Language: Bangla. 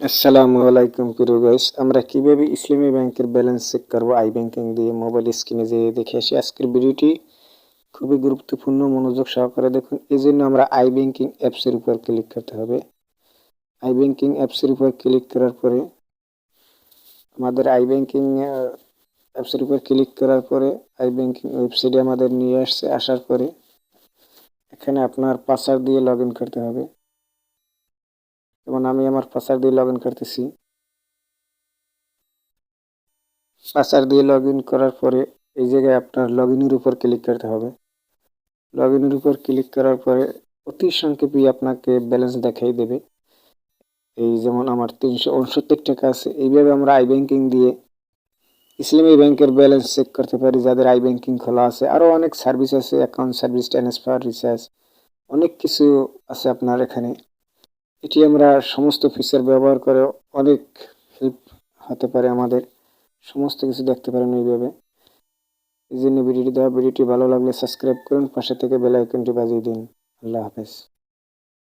আসসালামু আলাইকুম প্রিয় গাইস, আমরা কিভাবে ইসলামী ব্যাংকের ব্যালেন্স চেক করব আই ব্যাংকিং দিয়ে মোবাইল স্ক্রিনে যেয়ে দেখে আসি। আজকের ভিডিওটি খুবই গুরুত্বপূর্ণ, মনোযোগ সহকারে দেখুন। এই জন্য আমরা আই ব্যাংকিং অ্যাপসের উপর ক্লিক করতে হবে। আই ব্যাংকিং অ্যাপসের উপর ক্লিক করার পরে আমাদের আই ব্যাংকিং অ্যাপসের উপর ক্লিক করার পরে আই ব্যাংকিং ওয়েবসাইটে আমাদের নিয়ে আসছে। আসার পরে এখানে আপনার পাসওয়ার্ড দিয়ে লগ ইন করতে হবে। যেমন আমি আমার পাসওয়ার্ড দিয়ে লগ ইন করতেছি। পাসওয়ার্ড দিয়ে লগ ইন করার পরে এই জায়গায় আপনার লগ ইনের উপর ক্লিক করতে হবে। লগ ইনের উপর ক্লিক করার পরে অতি সংক্ষেপেই আপনাকে ব্যালেন্স দেখাই দেবে। এই যেমন আমার 369 টাকা আছে। এইভাবে আমরা আই ব্যাংকিং দিয়ে ইসলামী ব্যাংকের ব্যালেন্স চেক করতে পারি, যাদের আই ব্যাংকিং খোলা আছে। আরও অনেক সার্ভিস আছে, অ্যাকাউন্ট সার্ভিস, ট্রান্সফার, রিচার্জ, অনেক কিছু আছে আপনার এখানে। এটি আমরা সমস্ত ফিচার ব্যবহার করে অনেক হেল্প হতে পারে আমাদের। সমস্ত কিছু দেখতে পারেন এইভাবে। এই জন্য ভিডিওটি ভালো লাগলে সাবস্ক্রাইব করুন, পাশে থেকে বেল আইকনটি বাজিয়ে দিন। আল্লাহ হাফেজ।